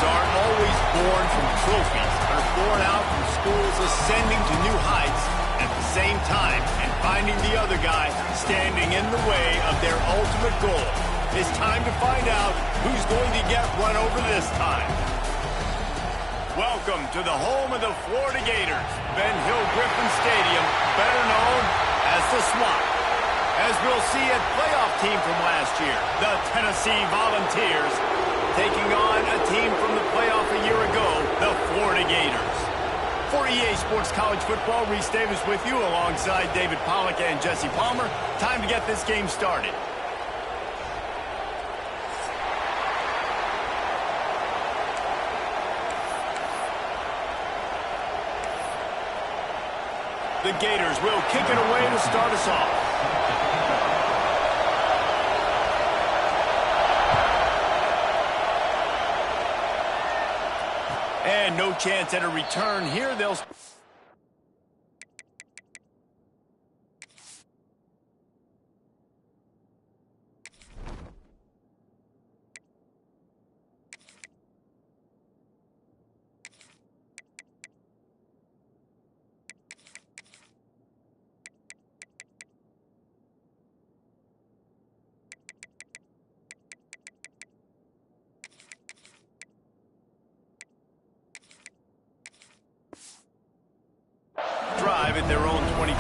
aren't always born from trophies. They're born out from schools ascending to new heights at the same time and finding the other guy standing in the way of their ultimate goal. It's time to find out who's going to get run over this time. Welcome to the home of the Florida Gators, Ben Hill Griffin Stadium, better known as the Swamp. As we'll see a playoff team from last year, the Tennessee Volunteers, taking on a team from the playoff a year ago, the Florida Gators. For EA Sports College Football, Reese Davis with you alongside David Pollack and Jesse Palmer. Time to get this game started. The Gators will kick it away to start us off. And no chance at a return here. They'll... drive at their own 25.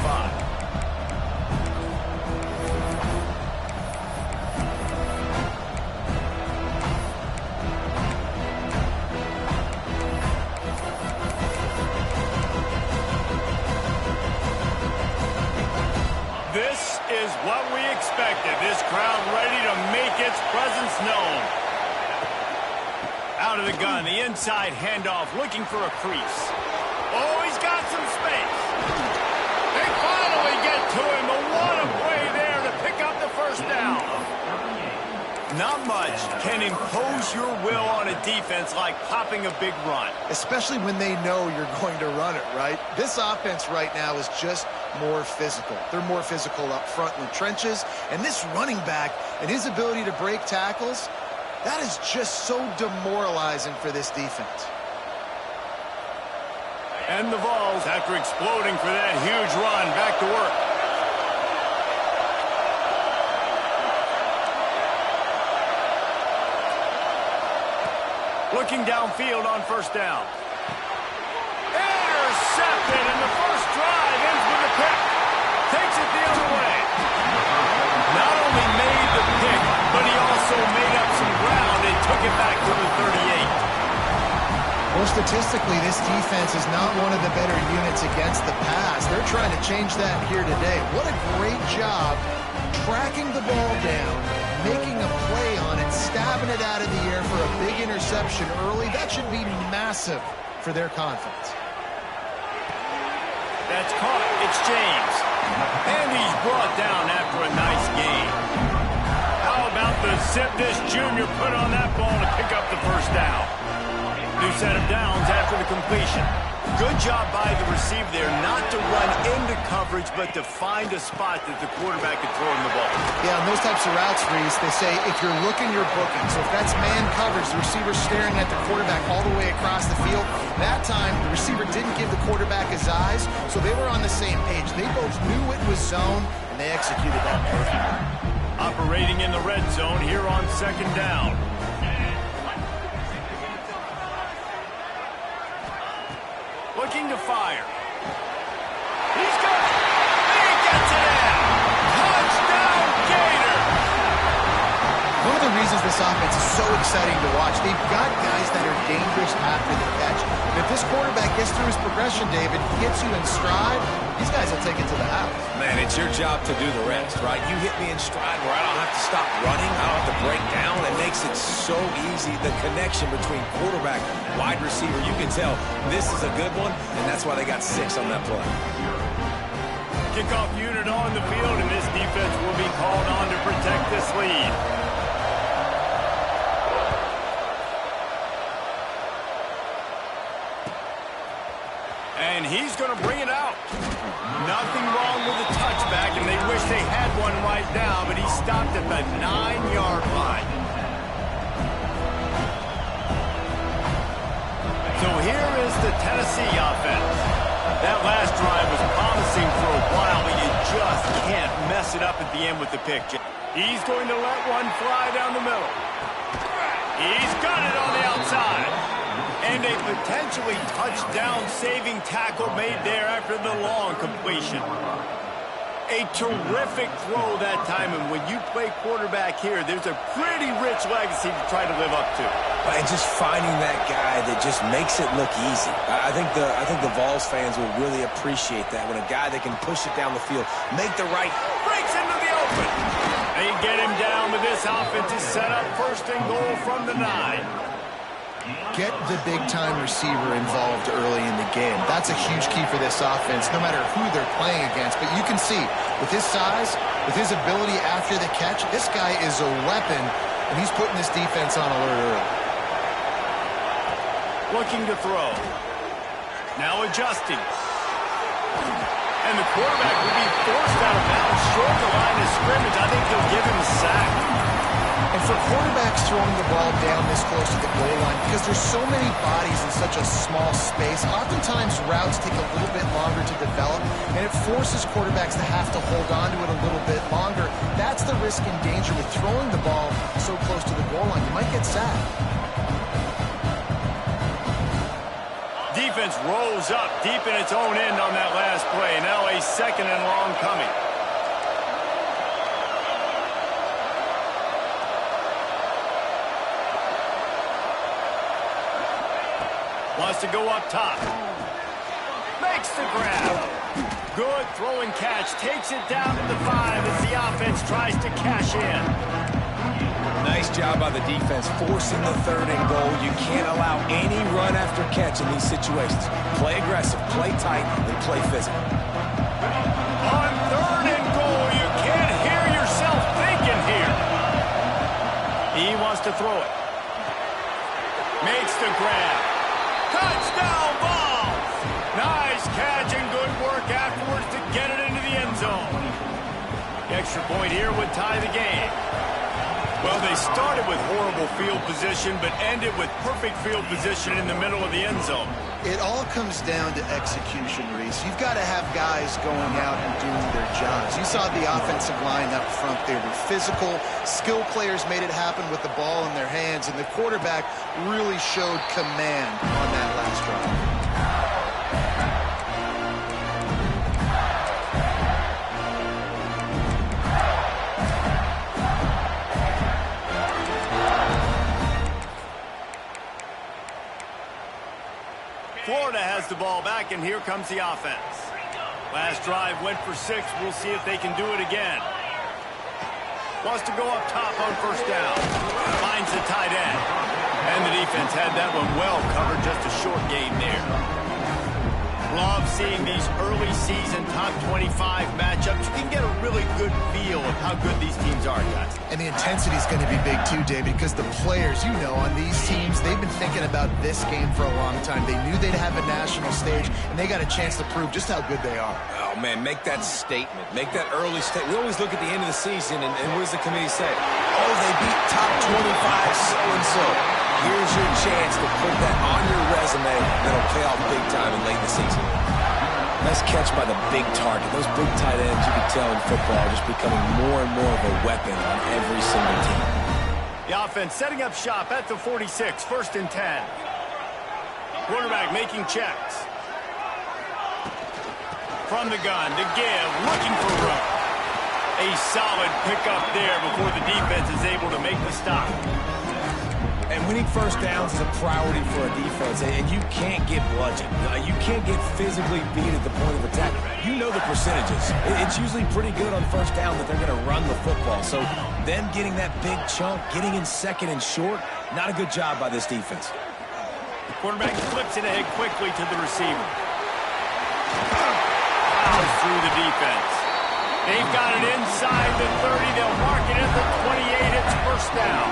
This is what we expected. This crowd ready to make its presence known. Out of the gun, the inside handoff, looking for a crease. Oh, he's got some space. They finally get to him, but what a play there to pick up the first down. Not much can impose your will on a defense like popping a big run. Especially when they know you're going to run it, right? This offense right now is just more physical. They're more physical up front in the trenches, and this running back and his ability to break tackles, that is just so demoralizing for this defense. And the Vols, after exploding for that huge run, back to work. Looking downfield on first down. Intercepted, and the first drive ends with a pick. Takes it the other way. Not only made the pick, but he also made up some ground and took it back to the 38. Well, statistically, this defense is not one of the better units against the pass. They're trying to change that here today. What a great job tracking the ball down, making a play on it, stabbing it out of the air for a big interception early. That should be massive for their confidence. That's caught. It's James. And he's brought down after a nice gain. How about the zip this junior put on that ball to pick up the first down? New set of downs after the completion. Good job by the receiver there not to run into coverage, but to find a spot that the quarterback could throw him the ball. Yeah, on those types of routes, Reese, they say if you're looking, you're booking. So if that's man coverage, the receiver's staring at the quarterback all the way across the field. That time, the receiver didn't give the quarterback his eyes, so they were on the same page. They both knew it was zone, and they executed that perfectly. Operating in the red zone here on second down. Looking to fire. He's got it. He gets it in. Touchdown, Gators. One of the reasons this offense is so exciting to watch, they've got guys that are dangerous after the catch. And if this quarterback gets through his progression, David, gets you in stride, these guys will take it to the house. Man, it's your job to do the rest, right? You hit me in stride where I don't have to stop running. I don't have to break down. It makes it so easy. The connection between quarterback, wide receiver, you can tell this is a good one, and that's why they got 6 on that play. Kickoff unit on the field, and this defense will be called on to protect this lead. And he's going to bring it out. Nothing wrong with the touchback, and they wish they had one right now, but he stopped at the 9-yard line. So here is the Tennessee offense. That last drive was promising for a while, but you just can't mess it up at the end with the pick. He's going to let one fly down the middle. He's got it on the outside. And a potentially touchdown-saving tackle made there after the long completion. A terrific throw that time, and when you play quarterback here, there's a pretty rich legacy to try to live up to. And just finding that guy that just makes it look easy. I think the Vols fans will really appreciate that, when a guy that can push it down the field, make the right, breaks into the open. They get him down with this offensive setup. First and goal from the 9. Get the big-time receiver involved early in the game. That's a huge key for this offense, no matter who they're playing against. But you can see, with his size, with his ability after the catch, this guy is a weapon, and he's putting this defense on alert early. Looking to throw. Now adjusting. And the quarterback will be forced out of bounds short the line of scrimmage. I think they'll give him a sack. And for quarterbacks throwing the ball down this close to the goal line, because there's so many bodies in such a small space, oftentimes routes take a little bit longer to develop, and it forces quarterbacks to have to hold on to it a little bit longer. That's the risk and danger with throwing the ball so close to the goal line. You might get sacked. Defense rolls up deep in its own end on that last play. Now a second and long coming. Wants to go up top. Makes the grab. Good throwing catch. Takes it down to the 5 as the offense tries to cash in. Nice job by the defense forcing the 3rd and goal. You can't allow any run after catch in these situations. Play aggressive, play tight, and play physical. On 3rd and goal, you can't hear yourself thinking here. He wants to throw it. Makes the grab. Touchdown ball! Nice catch and good work afterwards to get it into the end zone. The extra point here would tie the game. Well, they started with horrible field position, but ended with perfect field position in the middle of the end zone. It all comes down to execution, Reese. You've got to have guys going out and doing their jobs. You saw the offensive line up front. They were physical. Skill players made it happen with the ball in their hands, and the quarterback really showed command on that last drive. Florida has the ball back, and here comes the offense. Last drive went for 6. We'll see if they can do it again. Wants to go up top on first down. Finds the tight end. And the defense had that one well covered. Just a short game there. Love seeing these early season top 25 matchups. You can get a really good feel of how good these teams are, guys. And the intensity is going to be big too, David, because the players, you know, on these teams, they've been thinking about this game for a long time. They knew they'd have a national stage, and they got a chance to prove just how good they are. Oh, man, make that statement. Make that early statement. We always look at the end of the season, and what does the committee say? Oh, they beat top 25 so-and-so. Here's your chance to put that on your resume that'll pay off big time in late in the season. Nice catch by the big target. Those big tight ends, you can tell in football, are just becoming more and more of a weapon on every single team. The offense setting up shop at the 46, 1st and 10. Quarterback making checks. From the gun to give, looking for room. A solid pickup there before the defense is able to make the stop. And winning first downs is a priority for a defense, and you can't get bludgeoned. You can't get physically beat at the point of attack. You know the percentages. It's usually pretty good on first down that they're going to run the football. So them getting that big chunk, getting in 2nd and short, not a good job by this defense. The quarterback flips it ahead quickly to the receiver. Fouls through the defense. They've got it inside the 30. They'll mark it at the 28. It's first down.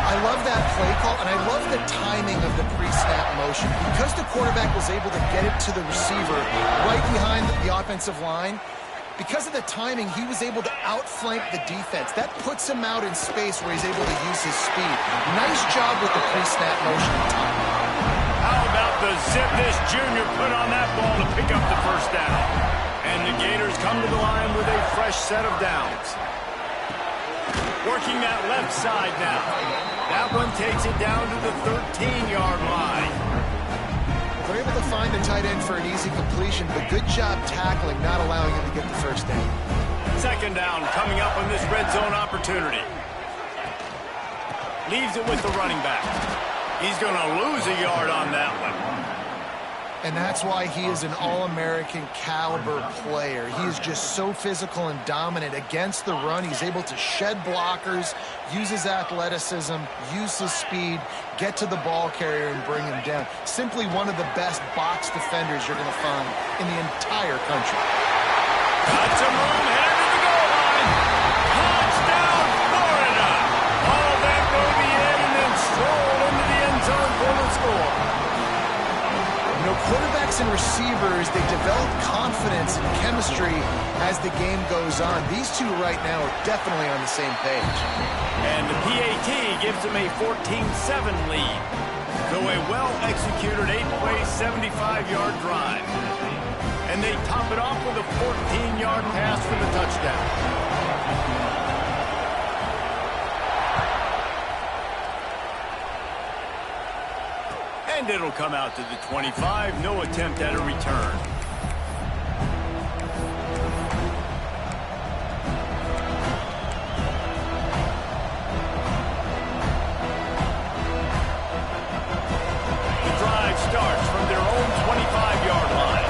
I love that play call, and I love the timing of the pre-snap motion. Because the quarterback was able to get it to the receiver right behind the offensive line, because of the timing, he was able to outflank the defense. That puts him out in space where he's able to use his speed. Nice job with the pre-snap motion and timing. The zip this junior put on that ball to pick up the first down. And the Gators come to the line with a fresh set of downs. Working that left side now. That one takes it down to the 13-yard line. They're able to find the tight end for an easy completion, but good job tackling, not allowing him to get the first down. Second down coming up on this red zone opportunity. Leaves it with the running back. He's going to lose a yard on that one. And that's why he is an All-American caliber player. He is just so physical and dominant against the run. He's able to shed blockers, use his athleticism, use his speed, get to the ball carrier and bring him down. Simply one of the best box defenders you're going to find in the entire country. Got some room, headed to the goal line. Touchdown, Florida. All that rode the end and then strolled into the end zone for the score. You know, quarterbacks and receivers, they develop confidence and chemistry as the game goes on. These two right now are definitely on the same page. And the PAT gives them a 14-7 lead. So a well-executed 8-play, 75-yard drive. And they top it off with a 14-yard pass for the touchdown. And it'll come out to the 25. No attempt at a return. The drive starts from their own 25-yard line.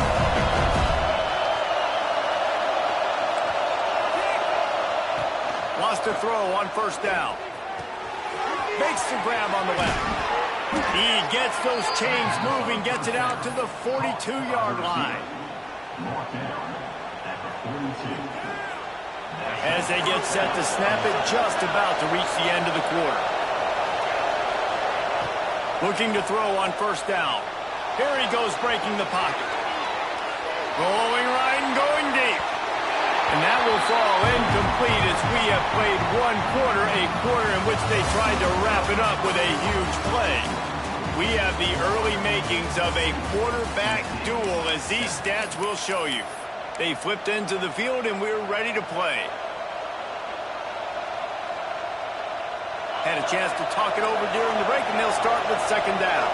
Wants to throw on first down. Makes the grab on the left. He gets those chains moving, gets it out to the 42-yard line. As they get set to snap it, just about to reach the end of the quarter. Looking to throw on first down. Here he goes breaking the pocket. Going right and going deep. And that will fall incomplete as we have played one quarter, a quarter in which they tried to wrap it up with a huge play. We have the early makings of a quarterback duel, as these stats will show you. They flipped into the field, and we're ready to play. Had a chance to talk it over during the break, and they'll start with second down.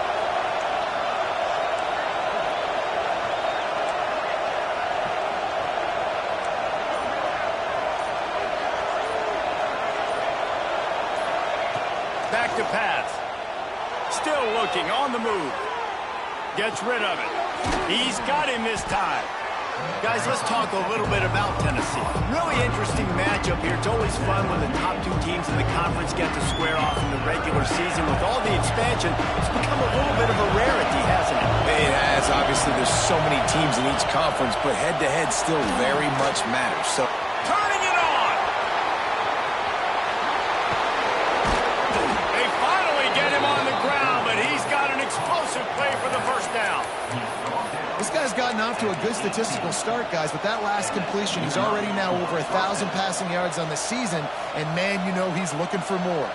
Back to pass. Still looking, on the move. Gets rid of it. He's got him this time. Guys, let's talk a little bit about Tennessee. Really interesting matchup here. It's always fun when the top two teams in the conference get to square off in the regular season. With all the expansion, it's become a little bit of a rarity, hasn't it? It has. Obviously, there's so many teams in each conference, but head-to-head still very much matters. So, turning it on. They finally get him on the ground, but he's got an explosive play for the first down. This guy's gotten off to a good statistical start, guys. With that last completion, he's already now over 1,000 passing yards on the season, and man, you know he's looking for more.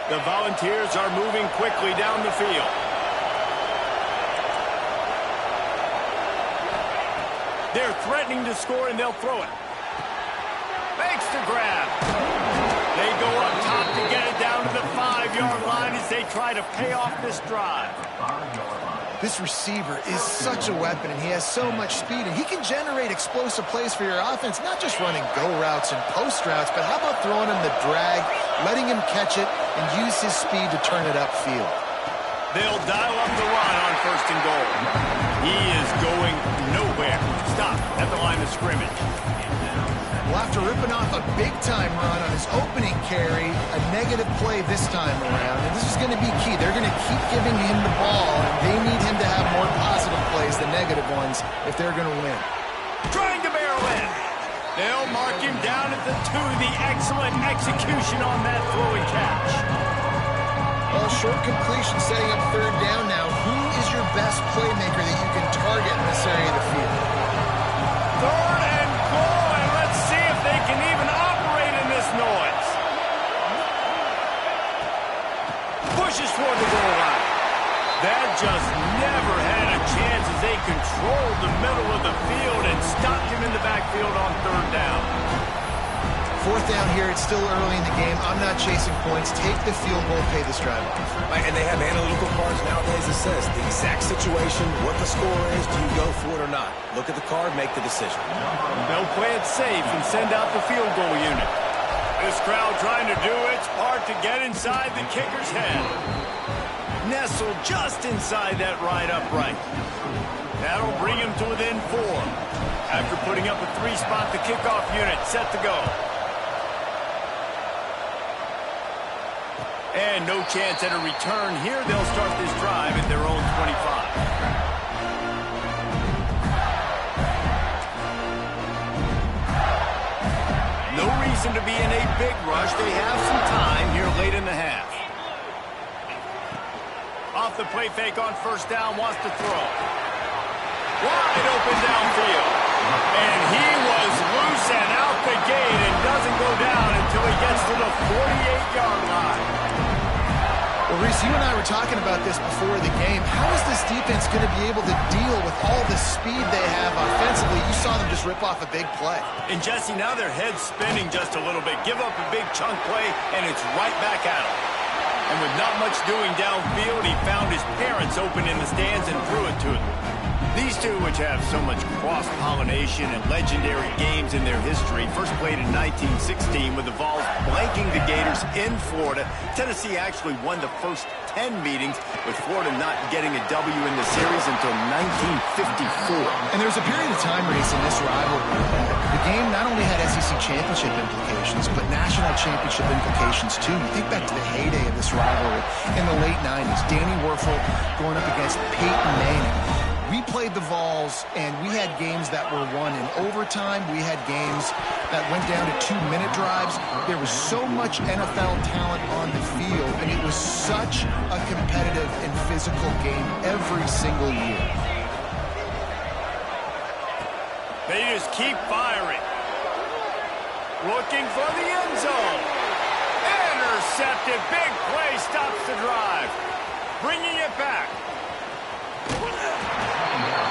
The Volunteers are moving quickly down the field. They're threatening to score, and they'll throw it. Makes the grab. They go up top to get it down to the 5-yard line as they try to pay off this drive. This receiver is such a weapon, and he has so much speed, and he can generate explosive plays for your offense, not just running go routes and post routes, but how about throwing him the drag, letting him catch it, and use his speed to turn it upfield. They'll dial up the run on first and goal. He is going nowhere. Stop at the line of scrimmage. Well, after ripping off a big-time run on his opening carry, a negative play this time around, and this is going to be key. They're going to keep giving him the ball, and they need him to have more positive plays than negative ones if they're going to win. Trying to barrel in. They'll mark him down at the 2. The excellent execution on that throw and catch. Well, short completion setting up third down now. Who is your best playmaker that you can target in this area of the field? Third and goal, and let's see if they can even operate in this noise. Pushes toward the goal line. 4th down here. It's still early in the game. I'm not chasing points. Take the field goal, pay this drive off. Right, and they have analytical cards nowadays that says the exact situation, what the score is, do you go for it or not? Look at the card, make the decision. They'll play it safe and send out the field goal unit. This crowd trying to do its part to get inside the kicker's head. Nestled just inside that right upright. That'll bring him to within 4. After putting up a 3-spot, the kickoff unit set to go. And no chance at a return here. They'll start this drive at their own 25. No reason to be in a big rush. They have some time here late in the half. Off the play fake on 1st down, wants to throw. Wide open downfield. And he was loose and out the gate and doesn't go down until he gets to the 48-yard line. Well, Reese, you and I were talking about this before the game. How is this defense going to be able to deal with all the speed they have offensively? You saw them just rip off a big play. And Jesse, now their head's spinning just a little bit. Give up a big chunk play, and it's right back at him. And with not much doing downfield, he found his parents open in the stands and threw it to him. These two, which have so much cross-pollination and legendary games in their history, first played in 1916 with the Vols blanking the Gators in Florida. Tennessee actually won the first 10 meetings, with Florida not getting a W in the series until 1954. And there was a period of time, Reese, in this rivalry that the game not only had SEC championship implications, but national championship implications, too. You think back to the heyday of this rivalry in the late 90s. Danny Werfel going up against Peyton Manning. We played the Vols, and we had games that were won in overtime. We had games that went down to 2-minute drives. There was so much NFL talent on the field, and it was such a competitive and physical game every single year. They just keep firing. Looking for the end zone. Intercepted. Big play stops the drive. Bringing it back.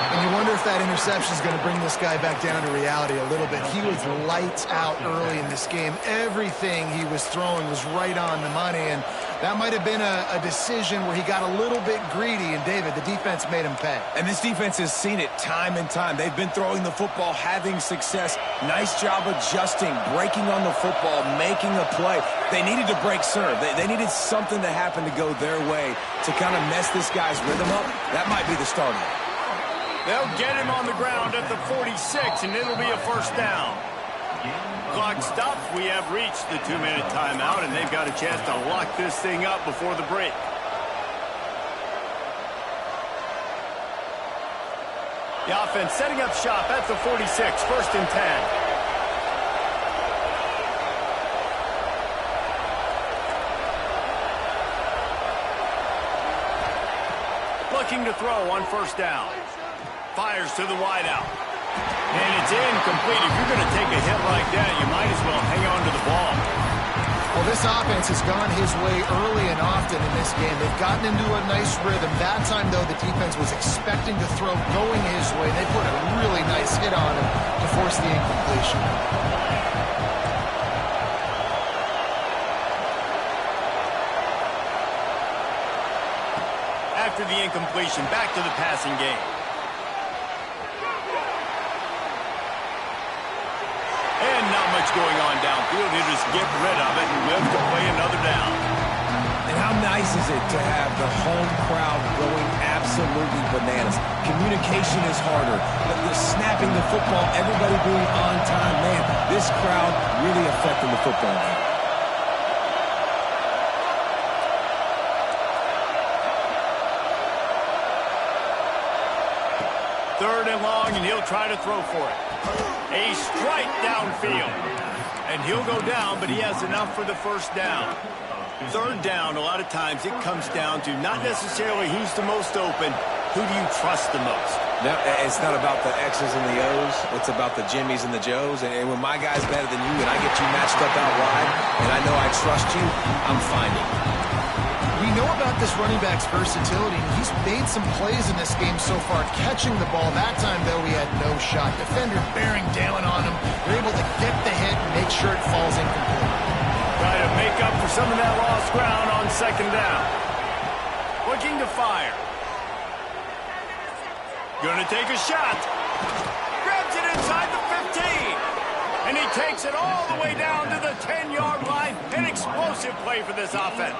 And you wonder if that interception is going to bring this guy back down to reality a little bit. He was lights out early in this game. Everything he was throwing was right on the money, and that might have been a decision where he got a little bit greedy, and David, the defense made him pay. And this defense has seen it time and time. They've been throwing the football, having success. Nice job adjusting, breaking on the football, making a play. They needed to break serve. They needed something to happen to go their way to kind of mess this guy's rhythm up. That might be the start of it. They'll get him on the ground at the 46, and it'll be a 1st down. Clock stops. We have reached the 2-minute timeout, and they've got a chance to lock this thing up before the break. The offense setting up shop at the 46, 1st and 10. Looking to throw on 1st down. Fires to the wideout. And it's incomplete. If you're going to take a hit like that, you might as well hang on to the ball. Well, this offense has gone his way early and often in this game. They've gotten into a nice rhythm. That time, though, the defense was expecting to throw going his way. They put a really nice hit on him to force the incompletion. After the incompletion, back to the passing game. And not much going on downfield. He'll just get rid of it and live to play another down. And how nice is it to have the home crowd going absolutely bananas? Communication is harder. The snapping the football, everybody being on time. Man, this crowd really affecting the football game. Third and long, and he'll try to throw for it. A strike downfield. And he'll go down, but he has enough for the 1st down. 3rd down, a lot of times it comes down to not necessarily who's the most open, who do you trust the most? No, it's not about the X's and the O's. It's about the Jimmys and the Joes. And when my guy's better than you and I get you matched up out wide, and I know I trust you, I'm finding you. We know about this running back's versatility, and he's made some plays in this game so far, catching the ball. That time, though, he had no shot. Defender bearing down on him. They're able to get the hit and make sure it falls incomplete. Try to make up for some of that lost ground on second down. Looking to fire. Gonna take a shot. Grabs it inside the 15. And he takes it all the way down to the 10-yard line. An explosive play for this offense.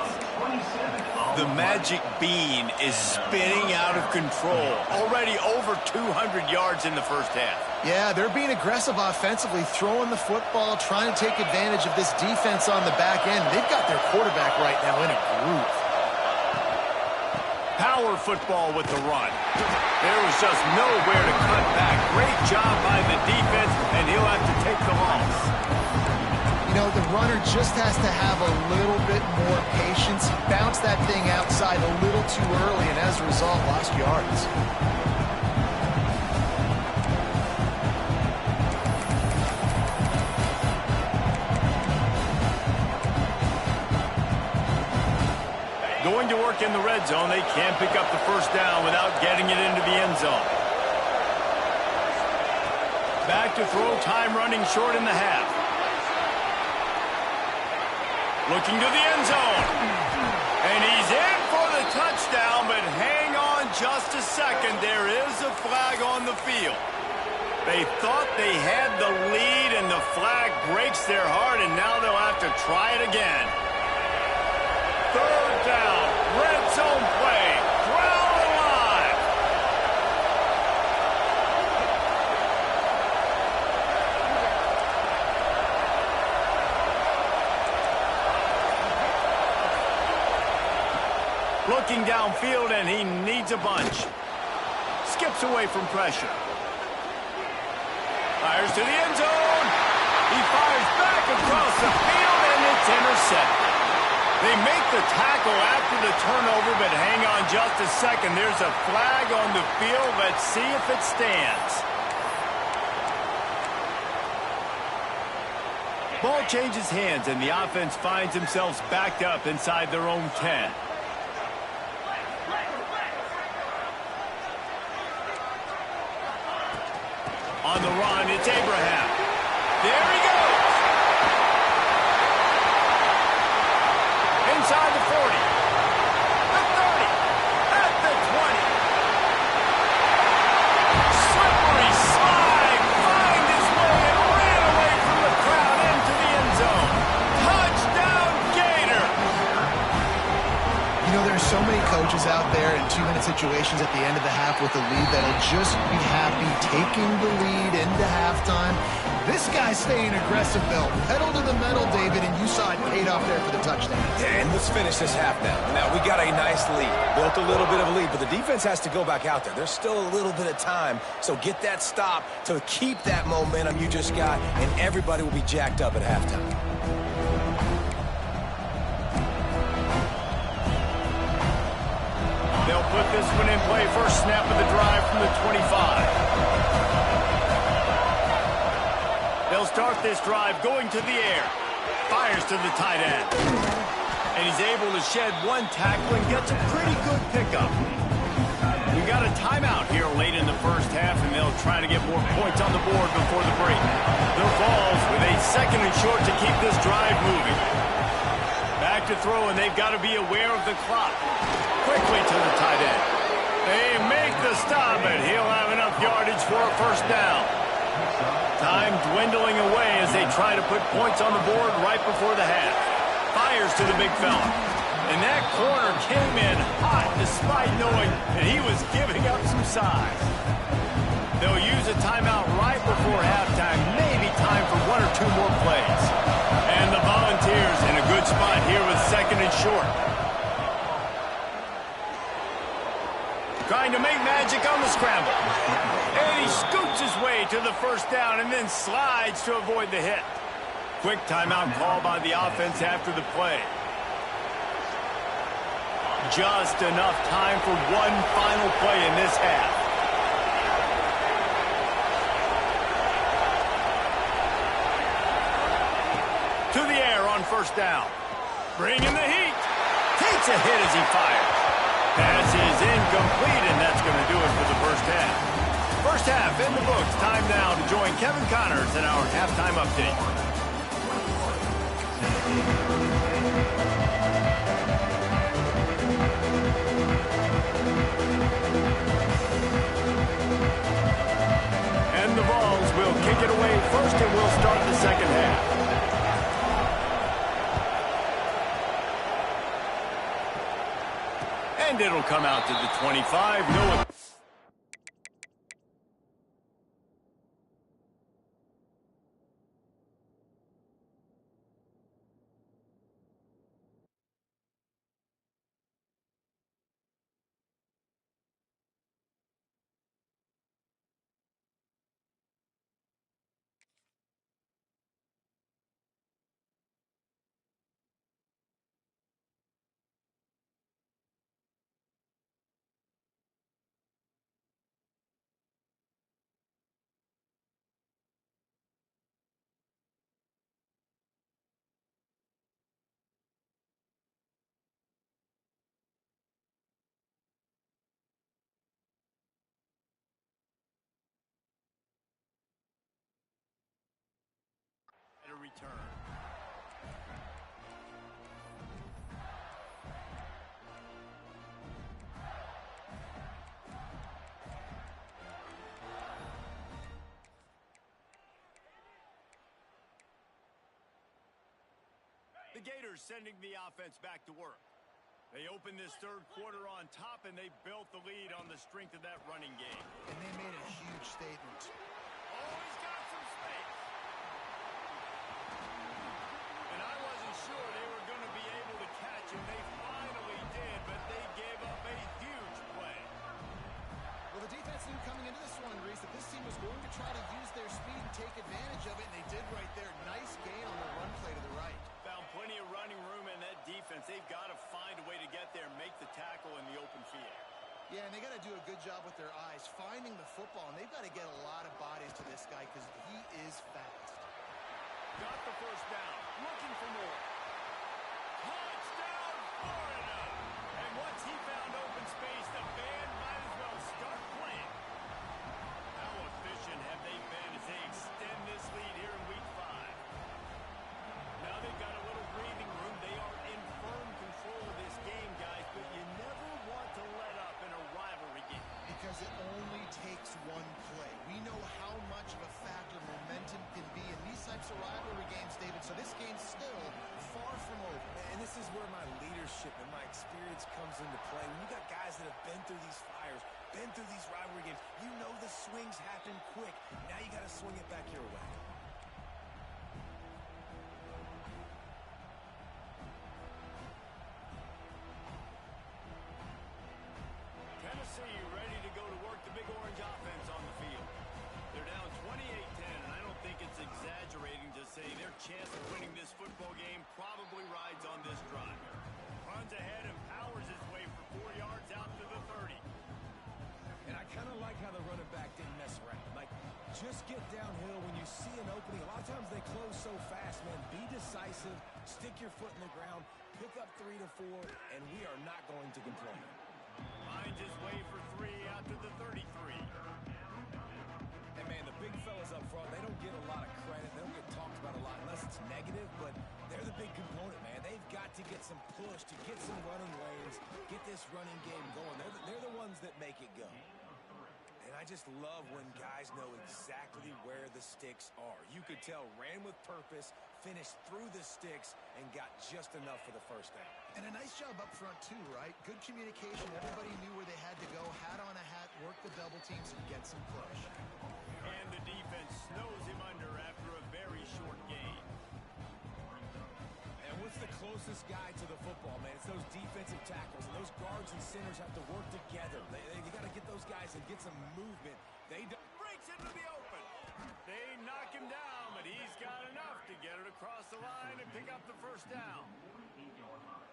The magic bean is spinning out of control. Already over 200 yards in the first half. Yeah, they're being aggressive offensively, throwing the football, trying to take advantage of this defense on the back end. They've got their quarterback right now in a groove. Power football with the run. There was just nowhere to cut back. Great job by the defense, and he'll have to take the loss. You know, the runner just has to have a little bit more patience. He bounced that thing outside a little too early, and as a result, lost yards. Going to work in the red zone. They can't pick up the first down without getting it into the end zone. Back to throw, time running short in the half. Looking to the end zone. And he's in for the touchdown, but hang on just a second. There is a flag on the field. They thought they had the lead, and the flag breaks their heart, and now they'll have to try it again. Third down, red zone play, ground alive. Looking downfield, and he needs a bunch. Skips away from pressure. Fires to the end zone. He fires back across the field, and it's intercepted. They make the tackle after the turnover, but hang on just a second. There's a flag on the field. Let's see if it stands. Ball changes hands, and the offense finds themselves backed up inside their own 10. On the run, it's Abraham. There he goes. Inside the 40, the 30, at the 20. Slippery slide, find his way and ran away from the crowd into the end zone. Touchdown, Gator! You know, there's so many coaches out there in 2-minute situations at the end of the half with the lead that'll just be happy taking the lead into halftime. This guy's staying aggressive, though. Pedal to the metal, David, and you saw it paid off there for the touchdown. And let's finish this half now. Now, we got a nice lead. Built a little bit of a lead, but the defense has to go back out there. There's still a little bit of time, so get that stop to keep that momentum you just got, and everybody will be jacked up at halftime. They'll put this one in play. First snap of the drive from the 25. They'll start this drive going to the air. Fires to the tight end. And he's able to shed one tackle and gets a pretty good pickup. We got a timeout here late in the first half, and they'll try to get more points on the board before the break. The Vols with a second and short to keep this drive moving. Back to throw, and they've got to be aware of the clock. Quickly to the tight end. They make the stop, and he'll have enough yardage for a first down. Time dwindling away as they try to put points on the board right before the half. Fires to the big fella. And that corner came in hot despite knowing that he was giving up some size. They'll use a timeout right before halftime. Maybe time for one or two more plays. And the Volunteers in a good spot here with second and short. Trying to make magic on the scramble. And he scoots his way to the first down and then slides to avoid the hit. Quick timeout call by the offense after the play. Just enough time for one final play in this half. To the air on first down. Bringing the heat. Takes a hit as he fires. Pass is incomplete, and that's going to do it for the first half. First half in the books. Time now to join Kevin Connors in our halftime update. And the Vols will kick it away first, and we'll start the second half. And it'll come out to the 25. No one. A return. The Gators sending the offense back to work. They opened this third quarter on top, and they built the lead on the strength of that running game. And they made a huge statement. Oh, he's got some space. And I wasn't sure they were going to be able to catch him. They finally did, but they gave up a huge play. Well, the defense knew coming into this one, Reese, that this team was going to try to use their speed and take advantage of it, and they did right there. Nice gain on the run play to the right. Found plenty of running room in that defense. They've got to find a way to get there and make the tackle in the open field. Yeah, and they got to do a good job with their eyes, finding the football, and they've got to get a lot of bodies to this guy because he is fast. Got the first down. Looking for more. Touchdown, Florida! And once he found open space, the band might as well start playing. How efficient have they been as they extend this lead here in Week 5? Now they've got a little breathing room. They are in firm control of this game, guys, but you never want to let up in a rivalry game. Because it only takes one play. We know how much of a factor momentum can be in these types of rivalry games, David, so this game's still far from over. And this is where my leadership and my experience comes into play. When you got guys that have been through these fires, been through these rivalry games, you know the swings happen quick. Now you got to swing it back your way. Tennessee ready to go to work the Big Orange offense on the field. They're down 28-10, and I don't think it's exaggerating to say their chance of winning this football game probably rides on this drive. Runs ahead and powers his way for 4 yards out to the 30. And I kind of like how the running back didn't mess around. Like, just get downhill when you see an opening. A lot of times they close so fast, man. Be decisive, stick your foot in the ground, pick up 3 to 4, and we are not going to complain. Finds his way for 3 out to the 33. And, man, the big fellas up front, they don't get a lot of credit. They don't get talked about a lot unless it's negative, but they're the big component, man. They've got to get some push to get some running lanes, get this running game going. They're the ones that make it go. And I just love when guys know exactly where the sticks are. You could tell ran with purpose, finished through the sticks, and got just enough for the first down. And a nice job up front, too, right? Good communication. Everybody knew where they had to go. Hat on a hat, work the double teams, and get some push. And the defense snows him under after a very short gain. And what's the closest guy to the football, man? It's those defensive tackles. And those guards and centers have to work together. You got to get those guys and get some movement. Breaks into the open. They knock him down, but he's got enough to get it across the line and pick up the first down.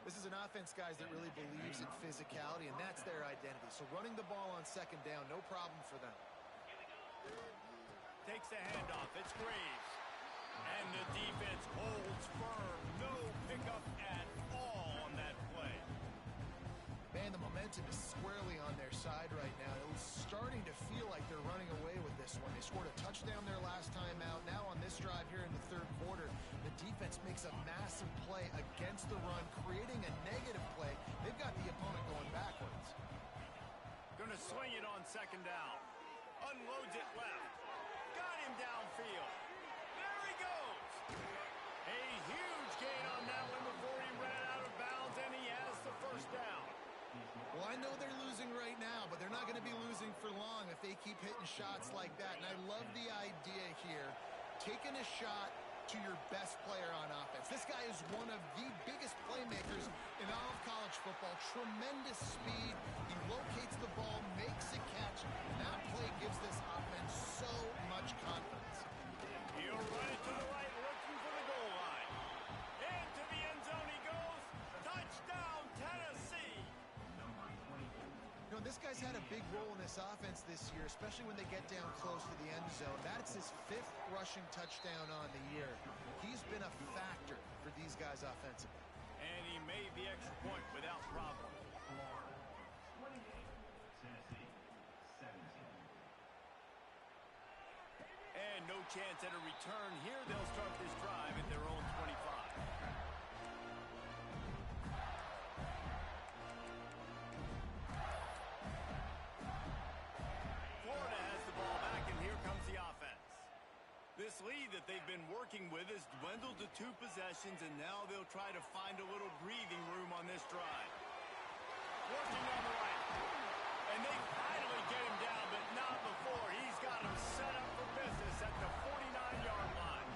This is an offense, guys, that really believes in physicality, and that's their identity. So running the ball on second down, no problem for them. Takes the handoff. It's Graves. And the defense holds firm. No pickup at all on that play. Man, the momentum is squarely on their side right now. It was starting to feel like they're running away with this one. They scored a touchdown their last time out. Now on this drive here in the third quarter, the defense makes a massive play against the run, creating a negative play. They've got the opponent going backwards. Gonna swing it on second down. Unloads it left. Got him downfield. There he goes. A huge gain on that one before he ran out of bounds, and he has the first down. Well, I know they're losing right now, but they're not going to be losing for long if they keep hitting shots like that. And I love the idea here, taking a shot to your best player on offense. This guy is one of the biggest playmakers in all of college football. Tremendous speed. He locates the ball, makes a catch, and that play gives this offense so much confidence. He'll run it to the right, looking for the goal line. Into the end zone he goes. Touchdown, Tennessee. You know, this guy's had a big role in this offense this year, especially when they get down close to the end zone. That's his 5th rushing touchdown on the year. He's been a factor for these guys offensively. And he made the extra point without problem. 28, Tennessee, 17. And no chance at a return here. They'll start this drive at their own 25. Florida has the ball back, and here comes the offense. This lead that they've been working with has dwindled to 2 possessions, and now they'll try to find a little breathing room on this drive. Working on the right. And they finally get him down, but not before. He's got him set up for business at the 49-yard line.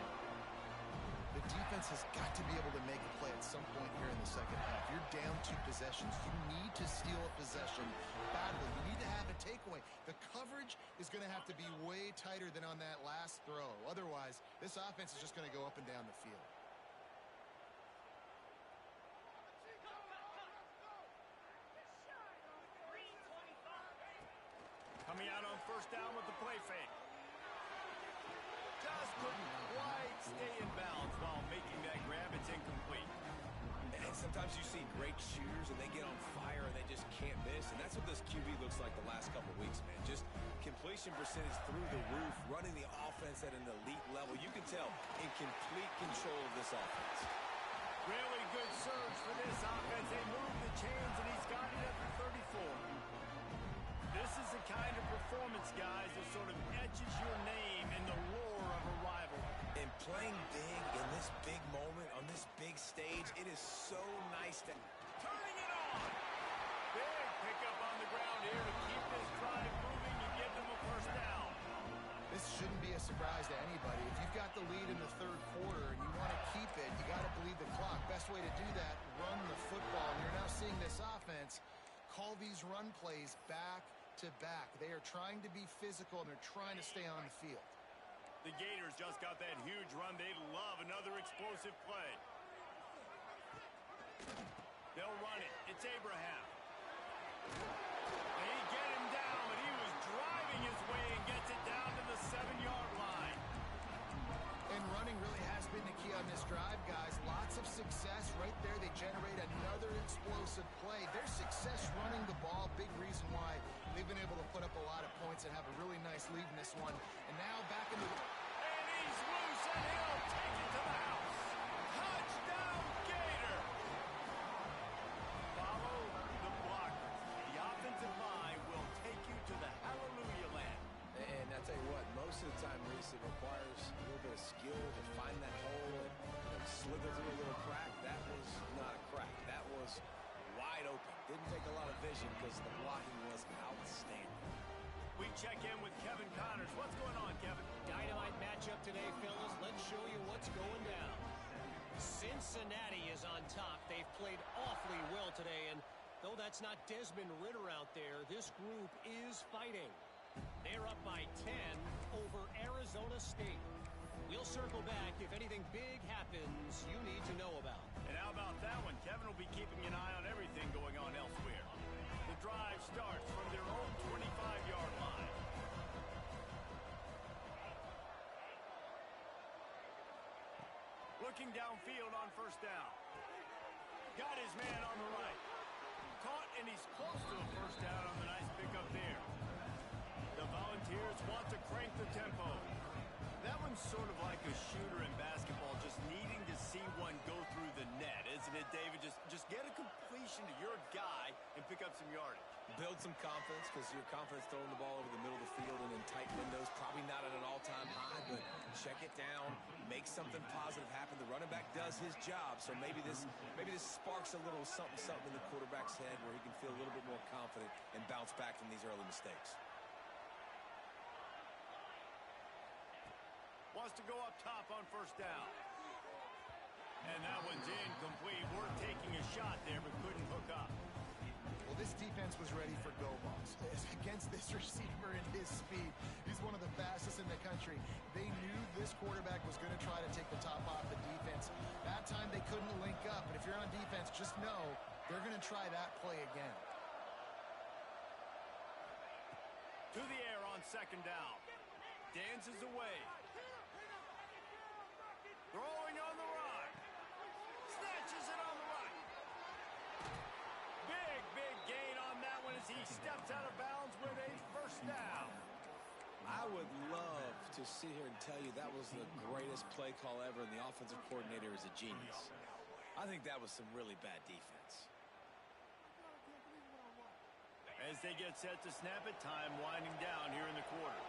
The defense has got to be able to make a play at some point here in the second half. You're down 2 possessions. You need to steal a possession badly. You need to have a takeaway. The coverage is going to have to be way tighter than on that last throw. Otherwise, this offense is just going to go up and down the field. Coming out on first down with the play fake. Just couldn't quite stay in bounds while making that grab. It's incomplete. And sometimes you see great shooters and they get on fire and they just can't miss. And that's what this QB looks like the last couple of weeks, man. Just completion percentage through the roof, running the offense at an elite level. You can tell in complete control of this offense. Really good surge for this offense. They move the chains, and he's got it at the 34. This is the kind of performance, guys, that sort of etches your name in the lore of a rival. And playing big in this big moment, on this big stage, it is so nice to... Turning it on! Big pickup on the ground here to keep this drive moving and give them a first down. This shouldn't be a surprise to anybody. If you've got the lead in the 3rd quarter and you want to keep it, you got to bleed the clock. Best way to do that, run the football. And you're now seeing this offense call these run plays back to back. They are trying to be physical, and they're trying to stay on the field. The Gators just got that huge run. They'd love another explosive play. They'll run it. It's Abraham. They get him down, but he was driving his way and gets it down to the 7-yard line. And running really has been the key on this drive, guys. Lots of success right there. They generate another explosive play. Their success running the ball, big reason why they've been able to put up a lot of points and have a really nice lead in this one. And now back in the... And he's loose, and he'll take it to the house. Touchdown, Gator! Follow the blockers. The offensive line will take you to the hallelujah land. And I tell you what, most of the time, Reese, it requires a little bit of skill to find that hole and slither through a little crack. That was not a crack. That was wide open. Didn't take a lot of vision because the blocking was outstanding. We check in with Kevin Connors. What's going on, Kevin? Dynamite matchup today, fellas. Let's show you what's going down. Cincinnati is on top. They've played awfully well today, and though that's not Desmond Ridder out there, this group is fighting. They're up by 10 over Arizona State. We'll circle back if anything big happens you need to know about. And how about that one? Kevin will be keeping an eye on everything going on elsewhere. The drive starts from their own 25-yard line. Looking downfield on first down. Got his man on the right. Caught, and he's close to a first down on the nice pickup there. The Volunteers want to crank the tempo. That one's sort of like a shooter in basketball, just needing to see one go through the net, isn't it? pick up some yardage. Build some confidence, because your confidence throwing the ball over the middle of the field and in tight windows, probably not at an all-time high, but check it down, make something positive happen. The running back does his job, so maybe this sparks a little something in the quarterback's head where he can feel a little bit more confident and bounce back from these early mistakes. Wants to go up top on first down. And that one's incomplete. We're taking a shot there, but couldn't hook up. Well, this defense was ready for go balls. Against this receiver and his speed, he's one of the fastest in the country. They knew this quarterback was going to try to take the top off the defense. That time they couldn't link up, but if you're on defense, just know they're going to try that play again. To the air on second down. Dances away. Throwing on the run. Snatches it on the run. Big gain on that one as he steps out of bounds with a first down. I would love to sit here and tell you that was the greatest play call ever, and the offensive coordinator is a genius. I think that was some really bad defense. As they get set to snap it, time winding down here in the quarter.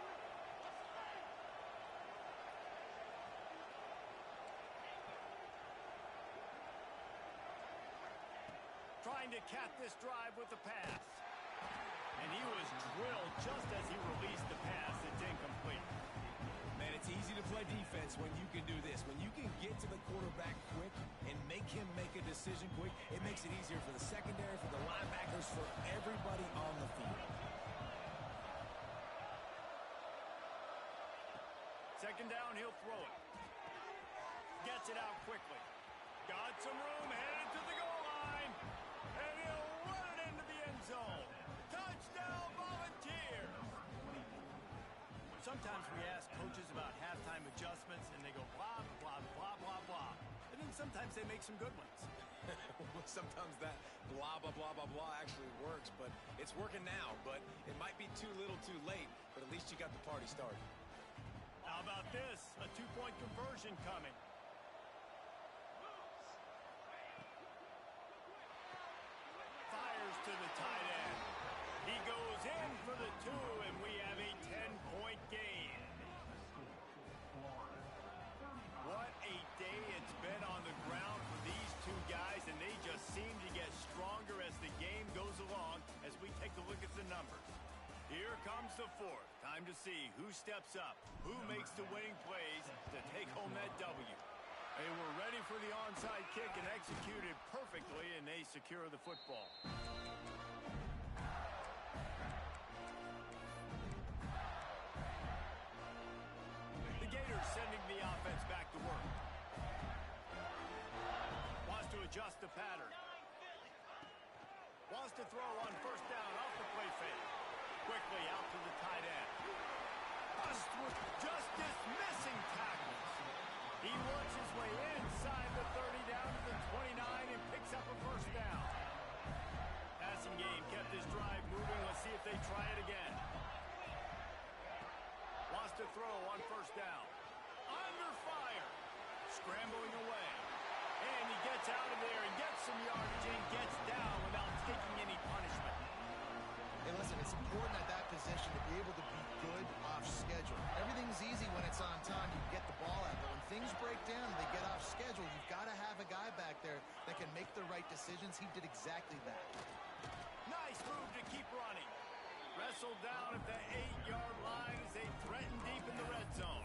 Trying to cap this drive with the pass. And he was drilled just as he released the pass. It's incomplete. Man, it's easy to play defense when you can do this. When you can get to the quarterback quick and make him make a decision quick, it makes it easier for the secondary, for the linebackers, for everybody on the field. Second down, he'll throw it. Gets it out quickly. Got some room, headed to the goal line. And he'll run it into the end zone. Touchdown, Volunteers! Sometimes we ask coaches about halftime adjustments, and they go blah, blah, blah, blah, blah. And then sometimes they make some good ones. Sometimes that blah, blah, blah, blah, blah actually works, but it's working now. But it might be too little too late, but at least you got the party started. How about this? A two-point conversion coming. Fires to the tight end. He goes in for the 2, and we have a 10-point gain. What a day it's been on the ground for these two guys, and they just seem to get stronger as the game goes along as we take a look at the numbers. Here comes the fourth. Time to see who steps up, who makes the winning plays to take home that W. They were ready for the onside kick and executed perfectly, and they secure the football. The Gators sending the offense back to work. Wants to adjust the pattern. Wants to throw on first down off the play fake. Quickly out to the tight end. Just dismissing tackles. He works his way inside the 30 down to the 29 and picks up a first down. Passing game kept his drive moving. Let's see if they try it again. Wants to throw on first down. Under fire. Scrambling away. And he gets out of there and gets some yardage and gets down without taking any punishment. Hey, listen, it's important at that position to be able to be good off schedule. Everything's easy when it's on time. You get the ball out. But when things break down, they get off schedule. You've got to have a guy back there that can make the right decisions. He did exactly that. Nice move to keep running. Wrestled down at the 8-yard line as they threaten deep in the red zone.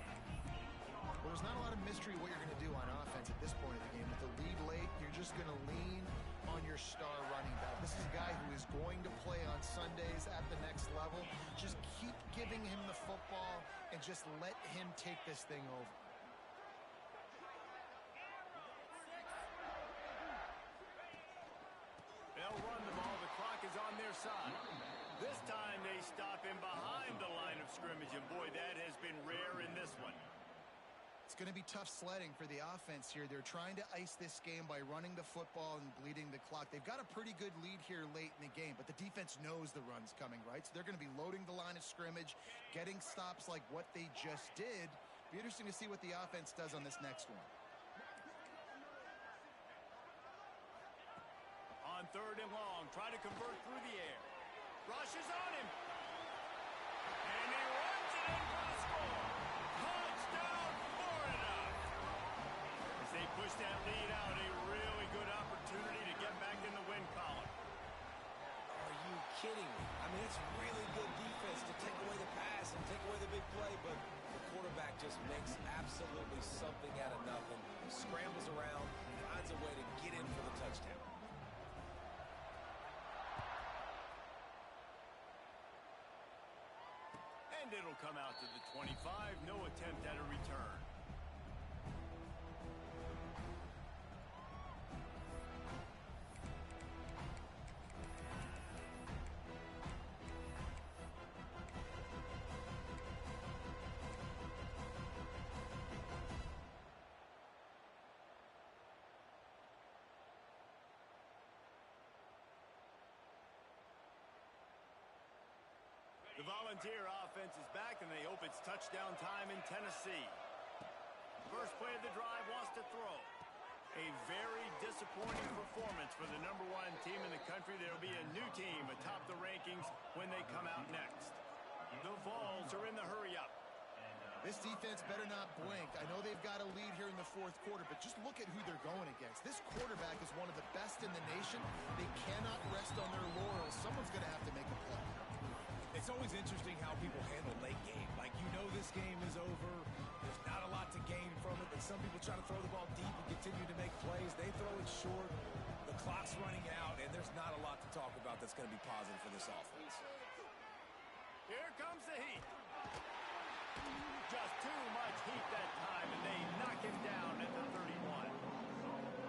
Well, there's not a lot of mystery what you're going to do on offense at this point of the game. With the lead late, you're just going to lean on your star running back. This is a guy who is going to play on Sundays at the next level. Just keep giving him the football and just let him take this thing over. They'll run the ball. The clock is on their side. This time they stop him behind the line of scrimmage, and boy, that has been rare in this one. It's going to be tough sledding for the offense here. They're trying to ice this game by running the football and bleeding the clock. They've got a pretty good lead here late in the game, but the defense knows the run's coming, right? So they're going to be loading the line of scrimmage, getting stops like what they just did. Be interesting to see what the offense does on this next one. On on 3rd and long. Try to convert through the air. Rushes on him. And he runs it in for the score. Touchdown, Florida. As they push that lead out, a really good opportunity to get back in the win column. Are you kidding me? I mean, it's really good defense to take away the pass and take away the big play, but the quarterback just makes absolutely something out of nothing, scrambles around, finds a way to get in for the touchdown. And it'll come out to the 25. No attempt at a return. The Volunteer offense is back, and they hope it's touchdown time in Tennessee. First play of the drive wants to throw. A very disappointing performance for the #1 team in the country. There will be a new team atop the rankings when they come out next. The Vols are in the hurry-up. This defense better not blink. I know they've got a lead here in the 4th quarter, but just look at who they're going against. This quarterback is one of the best in the nation. They cannot rest on their laurels. Someone's going to have to make a play. It's always interesting how people handle late game. Like, you know this game is over. There's not a lot to gain from it, but some people try to throw the ball deep and continue to make plays. They throw it short. The clock's running out, and there's not a lot to talk about that's going to be positive for this offense. Here comes the heat. Just too much heat that time, and they knock him down at the 31.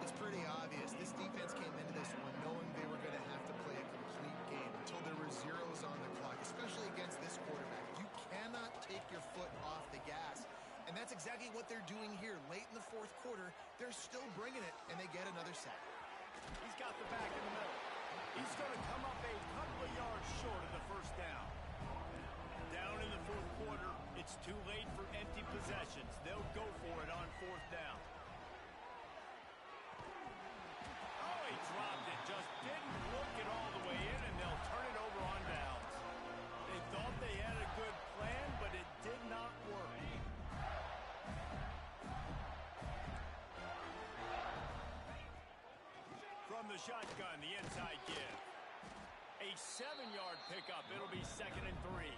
It's pretty obvious. This defense came into this one knowing they were going to have to play a complete game until there were zeros on the clock, especially against this quarterback. You cannot take your foot off the gas, and that's exactly what they're doing here. Late in the 4th quarter, they're still bringing it, and they get another sack. He's got the back in the middle. He's going to come up a couple of yards short of the first down. Down in the 4th quarter, it's too late for empty possessions. They'll go for it on 4th down. Oh, he dropped it. Just didn't look it all the way in, and they'll turn it over on downs. They thought they had a good plan, but it did not work. From the shotgun, the inside give. A 7-yard pickup. It'll be 2nd and 3.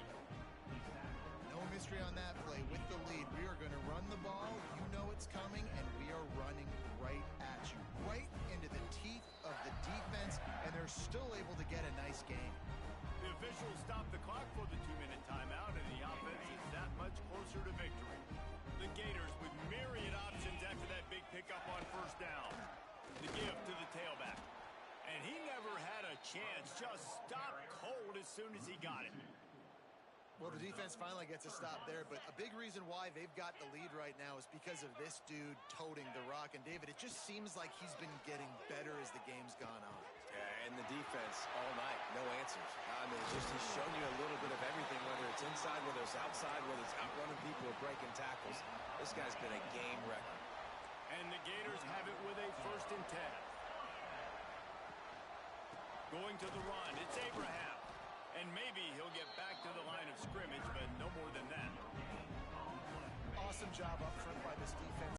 No mystery on that play. With the lead, we are going to run the ball. You know it's coming, and we are running right at you. Right into the teeth of the defense, and they're still able to get a nice game. The officials stopped the clock for the 2-minute timeout, and the offense is that much closer to victory. The Gators with myriad options after that big pickup on 1st down. The give to the tailback. And he never had a chance. Just stopped cold as soon as he got it. Well, the defense finally gets a stop there, but a big reason why they've got the lead right now is because of this dude toting the rock. And, David, it just seems like he's been getting better as the game's gone on. Yeah, and the defense all night, no answers. I mean, he's shown you a little bit of everything, whether it's inside, whether it's outside, whether it's outrunning people or breaking tackles. This guy's been a game wrecker. And the Gators have it with a 1st and 10. Going to the run, it's Abraham. And maybe he'll get back to the line of scrimmage, but no more than that. Awesome job up front by this defense.